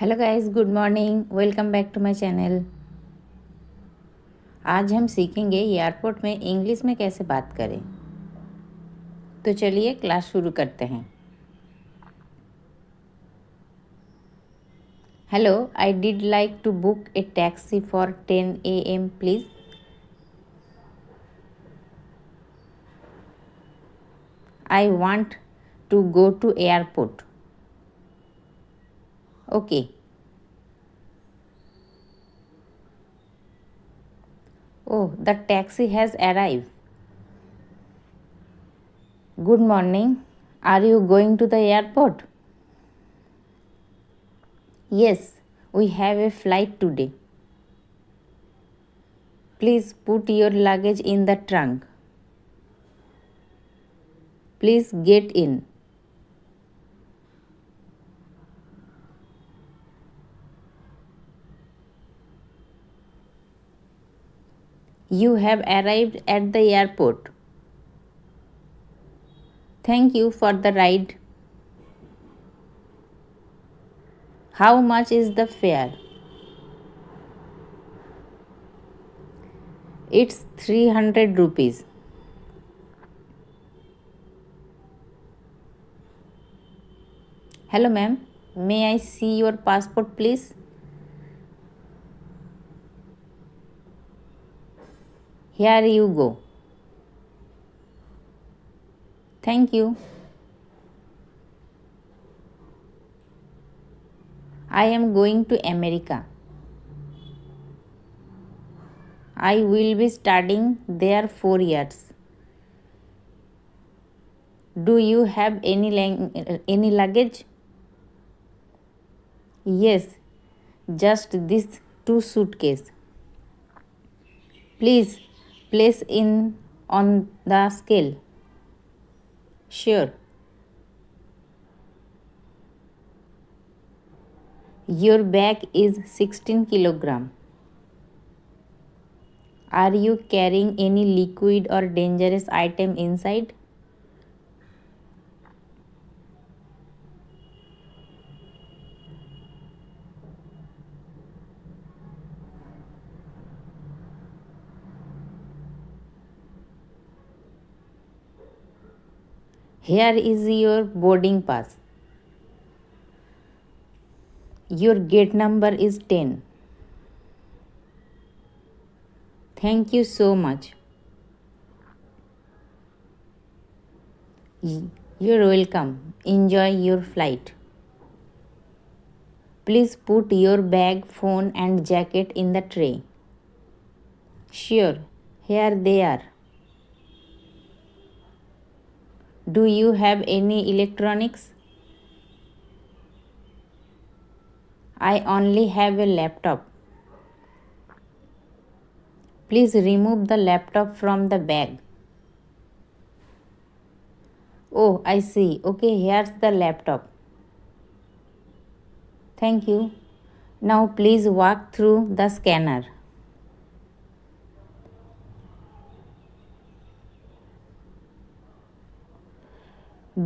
Hello guys, good morning. Welcome back to my channel. आज हम सीखेंगे एयरपोर्ट में इंग्लिश में कैसे बात करें। तो चलिए क्लास शुरू करते हैं। Hello, I did like to book a taxi for 10 AM please. I want to go to airport. Okay. Oh, the taxi has arrive. Good morning. Are you going to the airport? Yes, we have a flight today. Please put your luggage in the trunk. Please get in. You have arrived at the airport. Thank you for the ride. How much is the fare? It's 300 rupees. Hello ma'am, may I see your passport please? Here you go. Thank you. I am going to America. I will be studying there 4 years. Do you have any luggage? Yes, just this 2 suitcases. Please place in on the scale. Sure. Your bag is 16 kilogram. Are you carrying any liquid or dangerous item inside? Here is your boarding pass. Your gate number is 10. Thank you so much. You're welcome. Enjoy your flight. Please put your bag, phone, and jacket in the tray. Sure, here they are. Do you have any electronics? I only have a laptop. Please remove the laptop from the bag. Oh, I see. Okay, here's the laptop. Thank you. Now please walk through the scanner.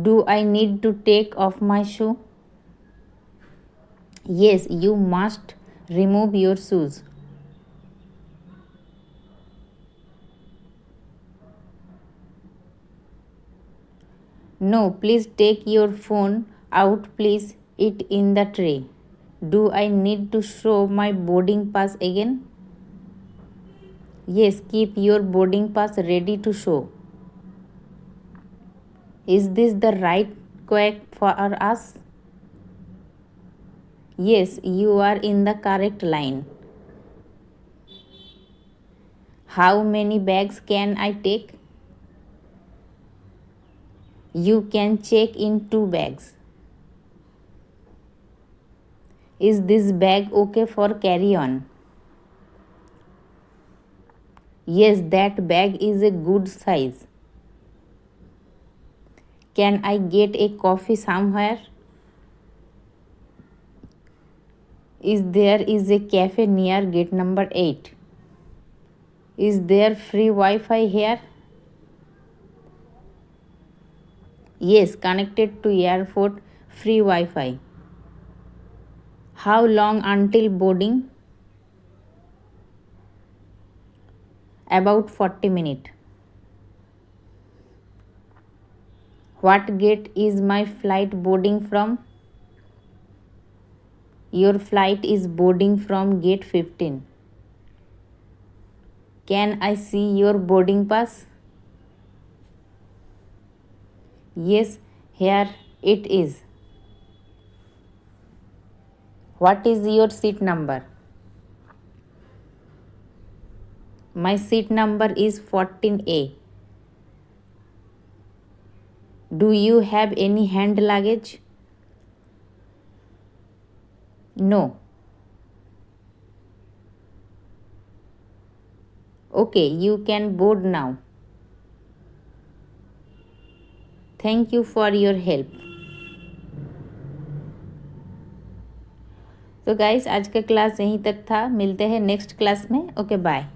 Do I need to take off my shoe? Yes, you must remove your shoes. No, please take your phone out, please it in the tray. Do I need to show my boarding pass again? Yes, keep your boarding pass ready to show. Is this the right quack for us? Yes, you are in the correct line. How many bags can I take? You can check in 2 bags. Is this bag okay for carry on? Yes, that bag is a good size. Can I get a coffee somewhere? Is a cafe near gate number 8. Is there free Wi-Fi here? Yes, connected to airport free Wi-Fi. How long until boarding? About 40 minutes. What gate is my flight boarding from? Your flight is boarding from gate 15. Can I see your boarding pass? Yes, here it is. What is your seat number? My seat number is 14A. Do you have any hand luggage? No. Okay, you can board now. Thank you for your help. तो guys आज का class यहीं तक था, मिलते हैं next class में. Okay bye.